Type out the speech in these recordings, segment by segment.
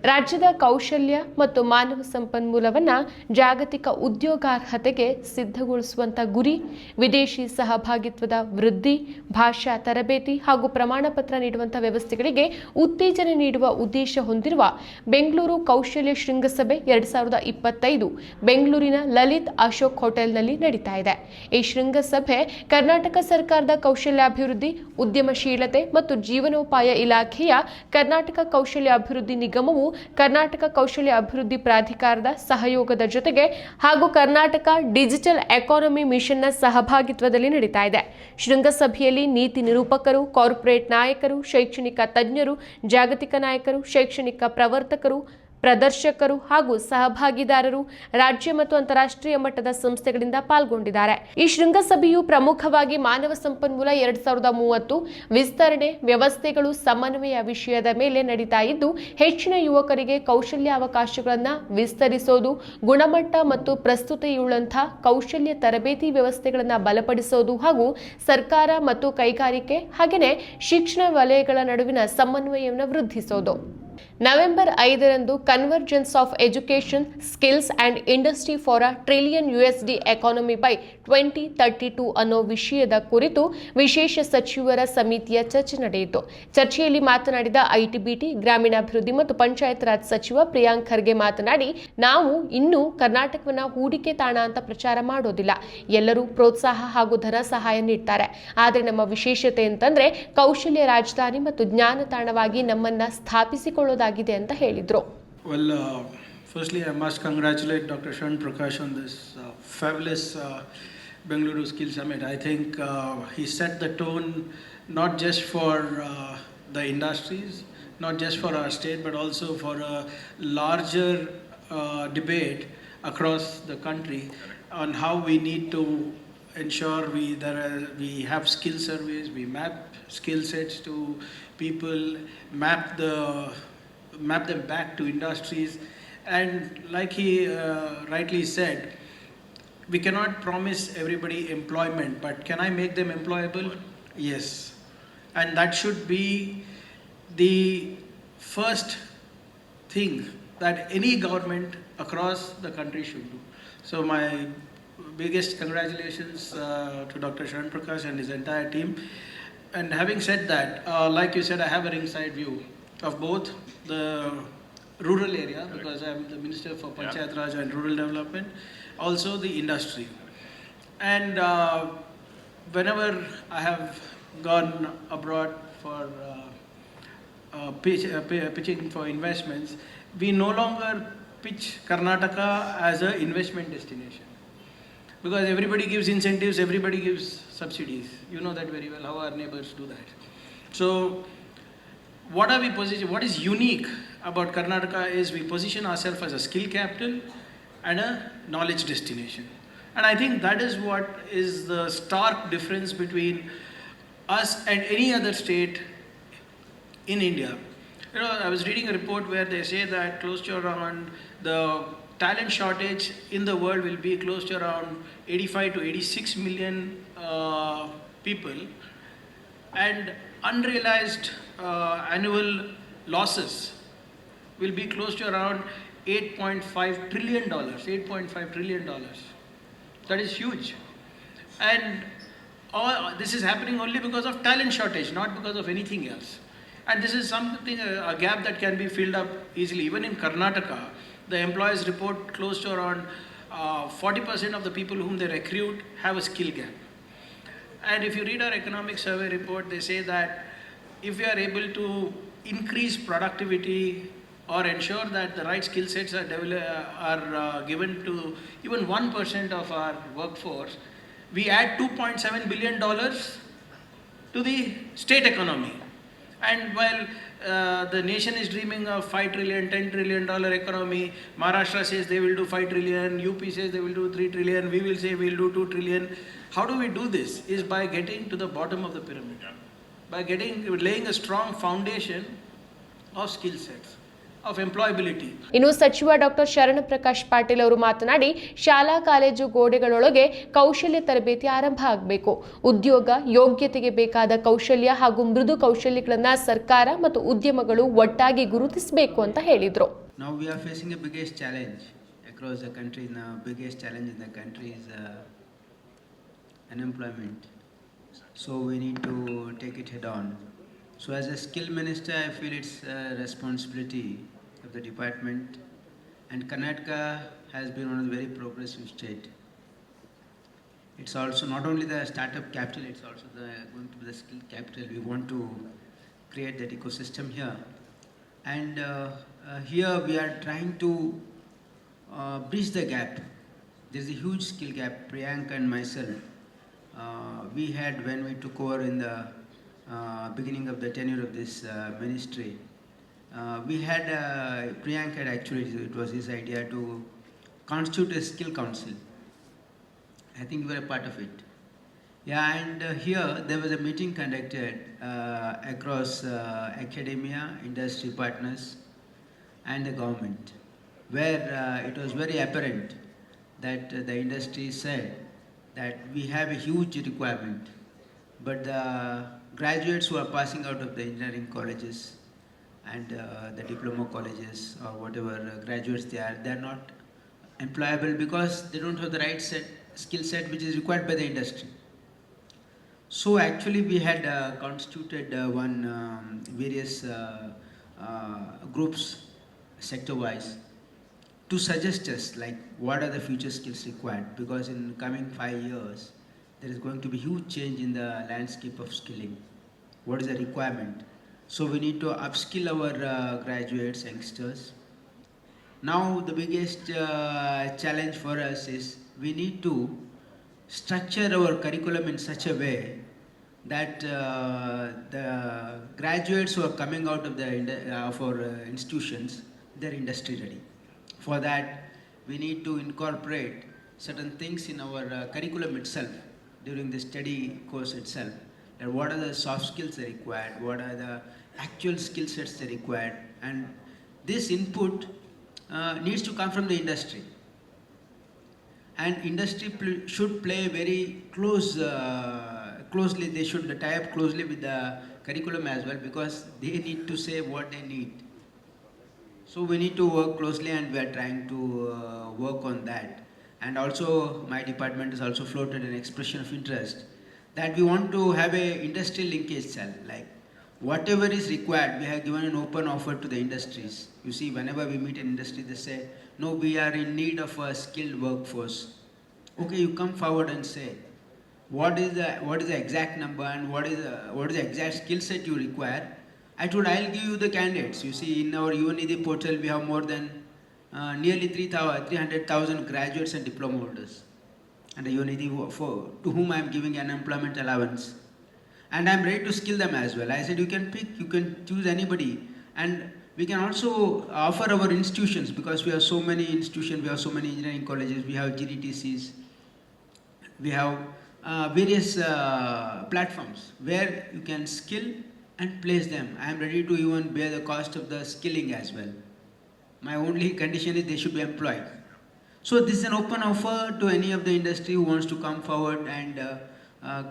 ರಾಜ್ಯದ ಕೌಶಲ್ಯ ಮತ್ತು ಮಾನವ ಸಂಪನ್ಮೂಲವನ್ನು ಜಾಗತಿಕ ಉದ್ಯೋಗಾರ್ಹತೆಗೆ ಸಿದ್ಧಗೊಳಿಸುವಂತ ಗುರಿ, ವಿದೇಶಿ ಸಹಭಾಗಿತ್ವದ ವೃದ್ಧಿ, ಭಾಷಾ ತರಬೇತಿ ಹಾಗೂ ಪ್ರಮಾಣ ಪತ್ರ ನೀಡುವಂತಹ ವ್ಯವಸ್ಥೆಗಳಿಗೆ ಉತ್ತೇಜನ ನೀಡುವ ಉದ್ದೇಶ ಹೊಂದಿರುವ ಬೆಂಗಳೂರು ಕೌಶಲ್ಯ ಶೃಂಗಸಭೆ 2025 ಬೆಂಗಳೂರಿನ ಲಲಿತ್ ಅಶೋಕ್ ಹೋಟೆಲ್ನಲ್ಲಿ ನಡೀತಾ ಇದೆ. ಈ ಶೃಂಗಸಭೆ ಕರ್ನಾಟಕ ಸರ್ಕಾರದ ಕೌಶಲ್ಯಾಭಿವೃದ್ಧಿ, ಉದ್ಯಮಶೀಲತೆ ಮತ್ತು ಜೀವನೋಪಾಯ ಇಲಾಖೆಯ ಕರ್ನಾಟಕ ಕೌಶಲ್ಯ ಅಭಿವೃದ್ಧಿ ನಿಗಮವು ಕರ್ನಾಟಕ ಕೌಶಲ್ಯ ಅಭಿವೃದ್ಧಿ ಪ್ರಾಧಿಕಾರದ ಸಹಯೋಗದ ಜೊತೆಗೆ ಹಾಗೂ ಕರ್ನಾಟಕ ಡಿಜಿಟಲ್ ಎಕಾನಮಿ ಮಿಷನ್ನ ಸಹಭಾಗಿತ್ವದಲ್ಲಿ ನಡೀತಾ ಇದೆ. ಶೃಂಗಸಭೆಯಲ್ಲಿ ನೀತಿ ನಿರೂಪಕರು, ಕಾರ್ಪೊರೇಟ್ ನಾಯಕರು, ಶೈಕ್ಷಣಿಕ ತಜ್ಞರು, ಜಾಗತಿಕ ನಾಯಕರು, ಶೈಕ್ಷಣಿಕ ಪ್ರವರ್ತಕರು, ಪ್ರದರ್ಶಕರು ಹಾಗೂ ಸಹಭಾಗಿದಾರರು ರಾಜ್ಯ ಮತ್ತು ಅಂತಾರಾಷ್ಟ್ರೀಯ ಮಟ್ಟದ ಸಂಸ್ಥೆಗಳಿಂದ ಪಾಲ್ಗೊಂಡಿದ್ದಾರೆ. ಈ ಶೃಂಗಸಭೆಯು ಪ್ರಮುಖವಾಗಿ ಮಾನವ ಸಂಪನ್ಮೂಲ 2030 ವಿಸ್ತರಣೆ, ವ್ಯವಸ್ಥೆಗಳು, ಸಮನ್ವಯ ವಿಷಯದ ಮೇಲೆ ನಡೀತಾ ಇದ್ದು, ಹೆಚ್ಚಿನ ಯುವಕರಿಗೆ ಕೌಶಲ್ಯಾವಕಾಶಗಳನ್ನು ವಿಸ್ತರಿಸೋದು, ಗುಣಮಟ್ಟ ಮತ್ತು ಪ್ರಸ್ತುತಿಯುಳ್ಳಂತಹ ಕೌಶಲ್ಯ ತರಬೇತಿ ವ್ಯವಸ್ಥೆಗಳನ್ನು ಬಲಪಡಿಸೋದು ಹಾಗೂ ಸರ್ಕಾರ ಮತ್ತು ಕೈಗಾರಿಕೆ ಹಾಗೆಯೇ ಶಿಕ್ಷಣ ವಲಯಗಳ ನಡುವಿನ ಸಮನ್ವಯವನ್ನು ವೃದ್ಧಿಸೋದು. ನವೆಂಬರ್ 5ರಂದು convergence of education, skills and industry for a trillion USD economy by 2032 ಅನ್ನೋ ವಿಷಯದ ಕುರಿತು ವಿಶೇಷ ಸಚಿವರ ಸಮಿತಿಯ ಚರ್ಚೆ ನಡೆಯಿತು. ಚರ್ಚೆಯಲ್ಲಿ ಮಾತನಾಡಿದ ITBT, ಗ್ರಾಮೀಣಾಭಿವೃದ್ಧಿ ಮತ್ತು ಪಂಚಾಯತ್ ರಾಜ್ ಸಚಿವ ಪ್ರಿಯಾಂಕ್ ಖರ್ಗೆ ಮಾತನಾಡಿ, ನಾವು ಇನ್ನೂ ಕರ್ನಾಟಕವನ್ನ ಹೂಡಿಕೆ ತಾಣ ಅಂತ ಪ್ರಚಾರ ಮಾಡೋದಿಲ್ಲ. ಎಲ್ಲರೂ ಪ್ರೋತ್ಸಾಹ ಹಾಗೂ ಧನ ಸಹಾಯ ನೀಡ್ತಾರೆ. ಆದರೆ ನಮ್ಮ ವಿಶೇಷತೆ ಅಂತಂದ್ರೆ ಕೌಶಲ್ಯ ರಾಜಧಾನಿ ಮತ್ತು ಜ್ಞಾನ ತಾಣವಾಗಿ ನಮ್ಮನ್ನ ಸ್ಥಾಪಿಸಿಕೊಳ್ಳೋದಾಗಿದೆ ಅಂತ ಹೇಳಿದ್ರು. Well, firstly, I must congratulate Dr. Sharan Prakash on this fabulous Bengaluru Skill Summit. I think he set the tone not just for the industries, not just for our state, but also for a larger debate across the country on how we need to ensure we have skill surveys, we map skill sets to people, map them back to industries, and like he rightly said, we cannot promise everybody employment, but can I make them employable? Yes, and that should be the first thing that any government across the country should do. So my biggest congratulations to Dr. Sharan Prakash and his entire team. And having said that, like you said, I have a ringside view of both the rural area, because I am the Minister for Panchayat Raj and Rural Development, also the industry. And whenever I have gone abroad for pitching for investments, we no longer pitch Karnataka as an investment destination. Because everybody gives incentives, everybody gives subsidies. You know that very well, how our neighbors do that. So, what are we positioned? What is unique about Karnataka is we position ourselves as a skill capital and a knowledge destination. And I think that is what is the stark difference between us and any other state in India. You know, I was reading a report where they say that close to around the talent shortage in the world will be close to around 85 to 86 million people, and unrealized annual losses will be close to around $8.5 trillion. $8.5 trillion. That is huge. And all this is happening only because of talent shortage, not because of anything else. And this is something, a gap that can be filled up easily. Even in Karnataka, the employers report close to around 40% of the people whom they recruit have a skill gap. And if you read our economic survey report, they say that if we are able to increase productivity or ensure that the right skill sets are given to even 1% of our workforce, we add $2.7 billion to the state economy. And while the nation is dreaming of $5 trillion, $10 trillion economy, Maharashtra says they will do 5 trillion, UP says they will do 3 trillion, we will say we will do 2 trillion. How do we do this? Is by getting to the bottom of the pyramid, by laying a strong foundation of skill sets. of employability. ಇನ್ನು ಸಚಿವ doctor Sharanprakash Patil ಅವರು ಮಾತನಾಡಿ, ಶಾಲಾ college ಗೋಡೆಗಳೊಳಗೆ ಕೌಶಲ್ಯ ತರಬೇತಿ ಆರಂಭ ಆಗಬೇಕು. ಉದ್ಯೋಗ ಯೋಗ್ಯತೆಗೆ ಬೇಕಾದ ಕೌಶಲ್ಯ ಹಾಗೂ ಮೃದು ಕೌಶಲ್ಯಗಳನ್ನ ಸರ್ಕಾರ ಮತ್ತು ಉದ್ಯಮಗಳು ಒಟ್ಟಾಗಿ ಗುರುತಿಸಬೇಕು ಅಂತ ಹೇಳಿದ್ರು. Now we are facing a biggest challenge across the country. Now biggest challenge in the country is unemployment. So we need to take it head on. So as a skill minister, I feel it's a responsibility of the department, and Karnataka has been one of the very progressive state. It's also not only the startup capital, it's also going to be the skill capital. We want to create that ecosystem here. And here we are trying to bridge the gap. There's a huge skill gap. Priyanka and myself, we had, when we took over in the beginning of the tenure of this ministry, we had, Priyanka had actually, it was his idea to constitute a skill council. I think we were a part of it. Yeah, and here there was a meeting conducted across academia, industry partners and the government, where it was very apparent that the industry said that we have a huge requirement, but the graduates who are passing out of the engineering colleges and the diploma colleges or whatever graduates they are not employable because they don't have the right skill set which is required by the industry. So actually we had constituted various groups sector wise to suggest us like what are the future skills required, because in coming 5 years there is going to be huge change in the landscape of skilling. What is the requirement? So we need to upskill our graduates, youngsters. Now the biggest challenge for us is we need to structure our curriculum in such a way that the graduates who are coming out of our institutions, they're industry ready. For that, we need to incorporate certain things in our curriculum itself during the study course itself. And what are the soft skills they required? What are the actual skill sets they required? And this input needs to come from the industry. And industry should play very closely. They should tie up closely with the curriculum as well, because they need to say what they need. So we need to work closely, and we are trying to work on that. And also my department has also floated an expression of interest that we want to have a industry linkage cell. Like whatever is required, we have given an open offer to the industries. You see, whenever we meet an industry, they say, no, we are in need of a skilled workforce. Okay, you come forward and say, what is the exact number and what is the exact skill set you require. I'll give you the candidates. You see, in our UNIDHI portal, we have more than nearly 300,000 graduates and diploma holders. And the UNIDHI, to whom I am giving an unemployment allowance. And I am ready to skill them as well. I said, you can pick, you can choose anybody. And we can also offer our institutions, because we have so many institutions, we have so many engineering colleges, we have GDTCs, we have various platforms where you can skill and place them. I am ready to even bear the cost of the skilling as well. My only condition is they should be employed. So this is an open offer to any of the industry who wants to come forward and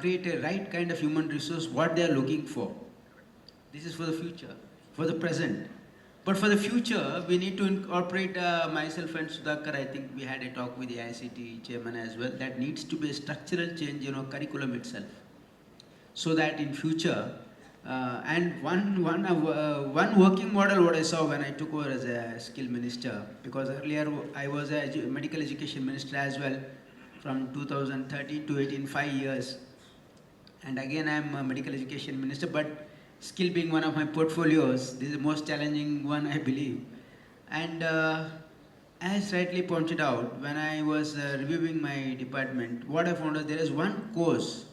create a right kind of human resource, what they are looking for. This is for the future, for the present. But for the future, we need to incorporate myself and Sudhakar. I think we had a talk with the ICT chairman as well. That needs to be a structural change in our curriculum itself, so that in future. And one working model what I saw when I took over as a skill minister, because earlier I was a medical education minister as well, from 2013 to 18, 5 years. And again I am a medical education minister, but skill being one of my portfolios, this is the most challenging one, I believe. And as rightly pointed out, when I was reviewing my department, what I found is there is one course.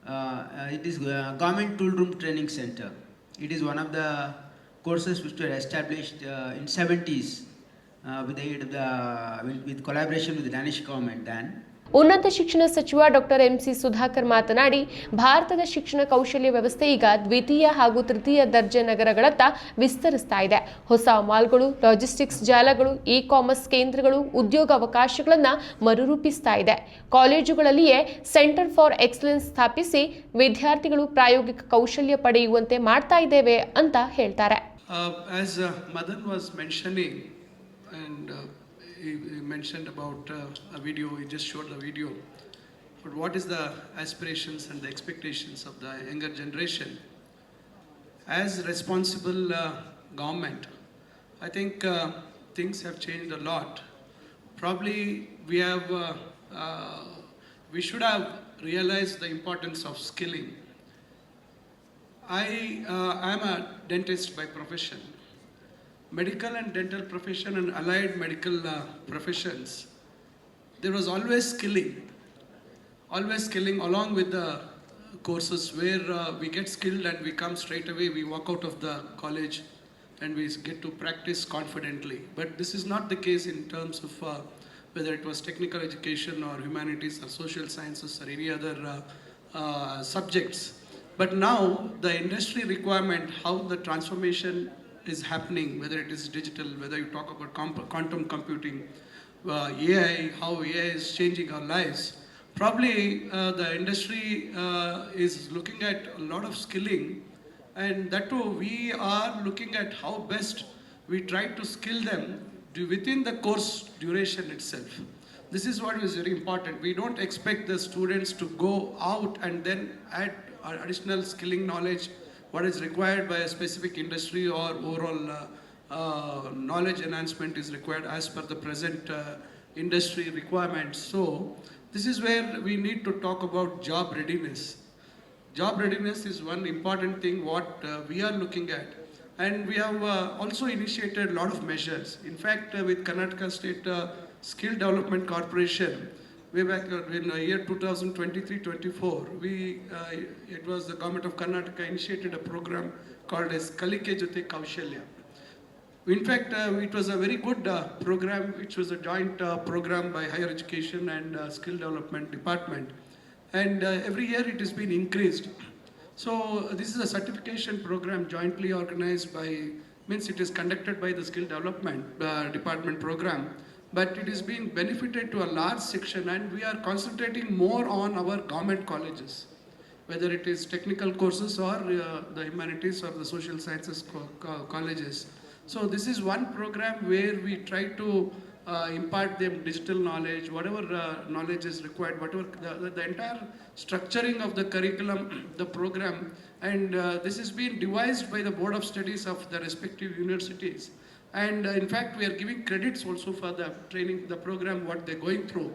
It is Government Tool Room Training Center. It is one of the courses which were established in 70s with the aid of with collaboration with the Danish government then. ಉನ್ನತ ಶಿಕ್ಷಣ ಸಚಿವ doctor MC Sudhakar ಮಾತನಾಡಿ, ಭಾರತದ ಶಿಕ್ಷಣ ಕೌಶಲ್ಯ ವ್ಯವಸ್ಥೆ ಈಗ ದ್ವಿತೀಯ ಹಾಗೂ ತೃತೀಯ ದರ್ಜೆ ನಗರಗಳತ್ತ ವಿಸ್ತರಿಸ್ತಾ ಇದೆ. ಹೊಸ ಮಾಲ್ಗಳು, ಲಾಜಿಸ್ಟಿಕ್ಸ್ ಜಾಲಗಳು, ಇ-ಕಾಮರ್ಸ್ ಕೇಂದ್ರಗಳು ಉದ್ಯೋಗ ಅವಕಾಶಗಳನ್ನು ಮರುರೂಪಿಸ್ತಾ ಇದೆ. ಕಾಲೇಜುಗಳಲ್ಲಿಯೇ ಸೆಂಟರ್ ಫಾರ್ ಎಕ್ಸಲೆನ್ಸ್ ಸ್ಥಾಪಿಸಿ ವಿದ್ಯಾರ್ಥಿಗಳು ಪ್ರಾಯೋಗಿಕ ಕೌಶಲ್ಯ ಪಡೆಯುವಂತೆ ಮಾಡ್ತಾ ಇದ್ದೇವೆ ಅಂತ ಹೇಳ್ತಾರೆ. As Madan was mentioning, and he mentioned about a video, he just showed the video, but what is the aspirations and the expectations of the younger generation? As responsible government, I think things have changed a lot. Probably we should have realized the importance of skilling. I am a dentist by profession. Medical and dental profession and allied medical professions, there was always skilling along with the courses where we get skilled and we come straight away, we walk out of the college and we get to practice confidently. But this is not the case in terms of whether it was technical education or humanities or social sciences or any other subjects. But now the industry requirement, how the transformation is happening, whether it is digital, whether you talk about quantum computing, AI, how AI is changing our lives. Probably the industry is looking at a lot of skilling, and that too we are looking at how best we try to skill them within the course duration itself. This is what is very important. We don't expect the students to go out and then add additional skilling knowledge, what is required by a specific industry or overall knowledge enhancement is required as per the present industry requirements. So this is where we need to talk about job readiness. Job readiness is one important thing what we are looking at, and we have also initiated a lot of measures. In fact, with Karnataka State Skill Development Corporation, way back in the year 2023-24, it was the government of Karnataka initiated a program called as Kalike Jote Kaushalya. In fact, it was a very good program, which was a joint program by Higher Education and Skill Development Department. And every year it has been increased. So this is a certification program jointly organized by, means it is conducted by the Skill Development Department program. But it is being benefited to a large section, and we are concentrating more on our government colleges, whether it is technical courses or the humanities or the social sciences colleges. So this is one program where we try to impart them digital knowledge, whatever knowledge is required, whatever the entire structuring of the curriculum, the program, and this is being devised by the Board of Studies of the respective universities. And in fact, we are giving credits also for the training, the program, what they're going through.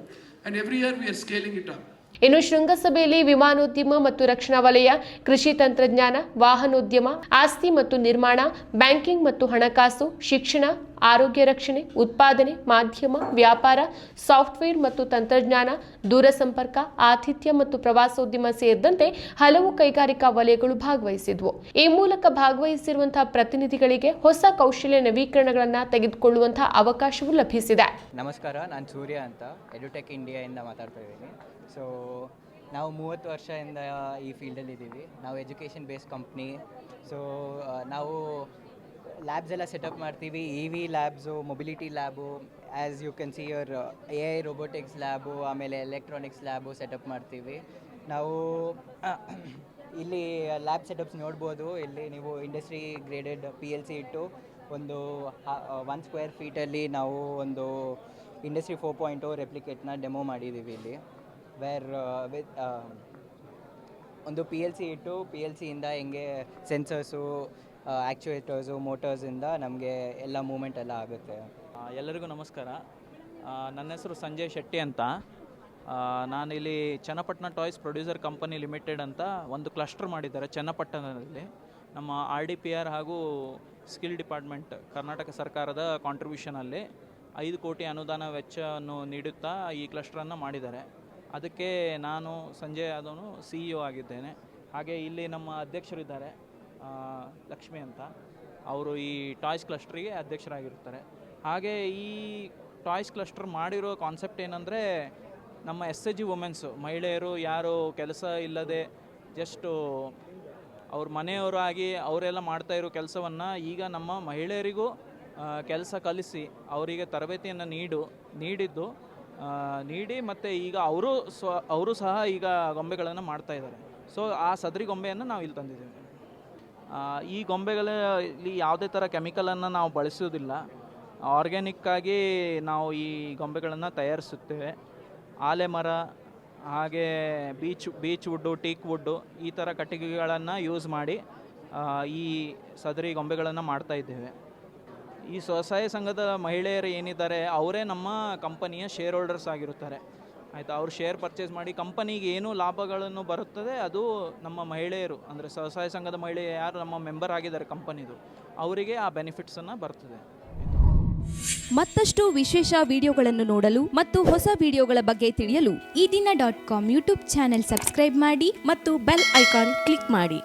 And every year we are scaling it up. ಇನ್ನು ಶೃಂಗಸಭೆಯಲ್ಲಿ ವಿಮಾನೋದ್ಯಮ ಮತ್ತು ರಕ್ಷಣಾ ವಲಯ, ಕೃಷಿ ತಂತ್ರಜ್ಞಾನ, ವಾಹನೋದ್ಯಮ, ಆಸ್ತಿ ಮತ್ತು ನಿರ್ಮಾಣ, ಬ್ಯಾಂಕಿಂಗ್ ಮತ್ತು ಹಣಕಾಸು, ಶಿಕ್ಷಣ, ಆರೋಗ್ಯ ರಕ್ಷಣೆ, ಉತ್ಪಾದನೆ, ಮಾಧ್ಯಮ, ವ್ಯಾಪಾರ, ಸಾಫ್ಟ್ವೇರ್ ಮತ್ತು ತಂತ್ರಜ್ಞಾನ, ದೂರಸಂಪರ್ಕ, ಆತಿಥ್ಯ ಮತ್ತು ಪ್ರವಾಸೋದ್ಯಮ ಸೇರಿದಂತೆ ಹಲವು ಕೈಗಾರಿಕಾ ವಲಯಗಳು ಭಾಗವಹಿಸಿದ್ವು. ಈ ಮೂಲಕ ಭಾಗವಹಿಸಿರುವಂತಹ ಪ್ರತಿನಿಧಿಗಳಿಗೆ ಹೊಸ ಕೌಶಲ್ಯ ನವೀಕರಣಗಳನ್ನು ತೆಗೆದುಕೊಳ್ಳುವಂತಹ ಅವಕಾಶವೂ ಲಭಿಸಿದೆ. ನಮಸ್ಕಾರ, ನಾನು ಸೂರ್ಯ ಅಂತ ಎಡ್ಯುಟೆಕ್ ಇಂಡಿಯಾಯಿಂದ ಮಾತಾಡ್ತಾ ಇದ್ದೀನಿ. ಸೊ ನಾವು 30 ವರ್ಷದಿಂದ ಈ ಫೀಲ್ಡಲ್ಲಿ ಇದ್ದೀವಿ. ನಾವು ಎಜುಕೇಷನ್ ಬೇಸ್ಡ್ ಕಂಪ್ನಿ. ಸೊ ನಾವು ಲ್ಯಾಬ್ಸ್ ಎಲ್ಲ ಸೆಟಪ್ ಮಾಡ್ತೀವಿ. EV labs, mobility lab, as you can see your AI robotics lab, ಆಮೇಲೆ ಎಲೆಕ್ಟ್ರಾನಿಕ್ಸ್ ಲ್ಯಾಬು ಸೆಟಪ್ ಮಾಡ್ತೀವಿ. ನಾವು ಇಲ್ಲಿ ಲ್ಯಾಬ್ ಸೆಟಪ್ಸ್ ನೋಡ್ಬೋದು. ಇಲ್ಲಿ ನೀವು ಇಂಡಸ್ಟ್ರಿ ಗ್ರೇಡೆಡ್ PLC ಇಟ್ಟು ಒಂದು 1 ಸ್ಕ್ವೇರ್ ಫೀಟಲ್ಲಿ ನಾವು ಒಂದು ಇಂಡಸ್ಟ್ರಿ 4.0 ರೆಪ್ಲಿಕೇಟ್ನ ಡೆಮೋ ಮಾಡಿದ್ದೀವಿ ಇಲ್ಲಿ. ವೇರ್ ವಿತ್ ಒಂದು PLC ಇಟ್ಟು PLCಯಿಂದ ಹೆಂಗೆ ಸೆನ್ಸರ್ಸು, ಆ್ಯಕ್ಚುಯೇಟರ್ಸು, ಮೋಟರ್ಸಿಂದ ನಮಗೆ ಎಲ್ಲ ಮೂಮೆಂಟ್ ಎಲ್ಲ ಆಗುತ್ತೆ. ಎಲ್ಲರಿಗೂ ನಮಸ್ಕಾರ. ನನ್ನ ಹೆಸರು ಸಂಜಯ್ ಶೆಟ್ಟಿ ಅಂತ. ನಾನಿಲ್ಲಿ Channapatna toys producer company limited ಅಂತ ಒಂದು ಕ್ಲಸ್ಟರ್ ಮಾಡಿದ್ದಾರೆ ಚನ್ನಪಟ್ಟಣದಲ್ಲಿ. ನಮ್ಮ RDPR ಹಾಗೂ ಸ್ಕಿಲ್ ಡಿಪಾರ್ಟ್ಮೆಂಟ್ ಕರ್ನಾಟಕ ಸರ್ಕಾರದ ಕಾಂಟ್ರಿಬ್ಯೂಷನಲ್ಲಿ 5 ಕೋಟಿ ಅನುದಾನ ವೆಚ್ಚವನ್ನು ನೀಡುತ್ತಾ ಈ ಕ್ಲಸ್ಟರನ್ನು ಮಾಡಿದ್ದಾರೆ. ಅದಕ್ಕೆ ನಾನು ಸಂಜಯ್ ಯಾದವ್ನು CEO ಆಗಿದ್ದೇನೆ. ಹಾಗೆ ಇಲ್ಲಿ ನಮ್ಮ ಅಧ್ಯಕ್ಷರಿದ್ದಾರೆ ಲಕ್ಷ್ಮಿ ಅಂತ, ಅವರು ಈ ಟಾಯ್ಸ್ ಕ್ಲಸ್ಟ್ರಿಗೆ ಅಧ್ಯಕ್ಷರಾಗಿರ್ತಾರೆ. ಹಾಗೆ ಈ ಟಾಯ್ಸ್ ಕ್ಲಸ್ಟರ್ ಮಾಡಿರೋ ಕಾನ್ಸೆಪ್ಟ್ ಏನಂದರೆ, ನಮ್ಮ SHG ವುಮೆನ್ಸು ಮಹಿಳೆಯರು ಯಾರು ಕೆಲಸ ಇಲ್ಲದೆ ಜಸ್ಟು ಅವ್ರ ಮನೆಯವರಾಗಿ ಅವರೆಲ್ಲ ಮಾಡ್ತಾಯಿರೋ ಕೆಲಸವನ್ನು ಈಗ ನಮ್ಮ ಮಹಿಳೆಯರಿಗೂ ಕೆಲಸ ಕಲಿಸಿ ಅವರಿಗೆ ತರಬೇತಿಯನ್ನು ನೀಡಿ ಮತ್ತು ಈಗ ಅವರು ಸಹ ಈಗ ಗೊಂಬೆಗಳನ್ನು ಮಾಡ್ತಾಯಿದ್ದಾರೆ. ಸೊ ಆ ಸದರಿ ಗೊಂಬೆಯನ್ನು ನಾವು ಇಲ್ಲಿ ತಂದಿದ್ದೇವೆ. ಈ ಗೊಂಬೆಗಳಲ್ಲಿ ಯಾವುದೇ ಥರ ಕೆಮಿಕಲನ್ನು ನಾವು ಬಳಸೋದಿಲ್ಲ. ಆರ್ಗ್ಯಾನಿಕ್ಕಾಗಿ ನಾವು ಈ ಗೊಂಬೆಗಳನ್ನು ತಯಾರಿಸುತ್ತೇವೆ. ಆಲೆ ಮರ ಹಾಗೆ ಬೀಚ್ ವುಡ್ಡು, ಟೀಕ್ ವುಡ್ಡು ಈ ಥರ ಕಟ್ಟಿಗೆಗಳನ್ನು ಯೂಸ್ ಮಾಡಿ ಈ ಸದರಿ ಗೊಂಬೆಗಳನ್ನು ಮಾಡ್ತಾಯಿದ್ದೇವೆ. ಈ ಸ್ವಸಹಾಯ ಸಂಘದ ಮಹಿಳೆಯರು ಏನಿದ್ದಾರೆ ಅವರೇ ನಮ್ಮ ಕಂಪನಿಯ ಶೇರ್ ಹೋಲ್ಡರ್ಸ್ ಆಗಿರುತ್ತಾರೆ. ಆಯಿತಾ, ಅವರು ಶೇರ್ ಪರ್ಚೇಸ್ ಮಾಡಿ ಕಂಪನಿಗೆ ಏನು ಲಾಭಗಳನ್ನು ಬರುತ್ತದೆ ಅದು ನಮ್ಮ ಮಹಿಳೆಯರು ಅಂದರೆ ಸ್ವಸಹಾಯ ಸಂಘದ ಮಹಿಳೆ ಯಾರು ನಮ್ಮ ಮೆಂಬರ್ ಆಗಿದ್ದಾರೆ ಕಂಪನಿದು ಅವರಿಗೆ ಆ ಬೆನಿಫಿಟ್ಸನ್ನು ಬರ್ತದೆ. ಮತ್ತಷ್ಟು ವಿಶೇಷ ವಿಡಿಯೋಗಳನ್ನು ನೋಡಲು ಮತ್ತು ಹೊಸ ವಿಡಿಯೋಗಳ ಬಗ್ಗೆ ತಿಳಿಯಲು EDina.com ಯೂಟ್ಯೂಬ್ ಚಾನೆಲ್ ಸಬ್ಸ್ಕ್ರೈಬ್ ಮಾಡಿ ಮತ್ತು ಬೆಲ್ ಐಕಾನ್ ಕ್ಲಿಕ್ ಮಾಡಿ.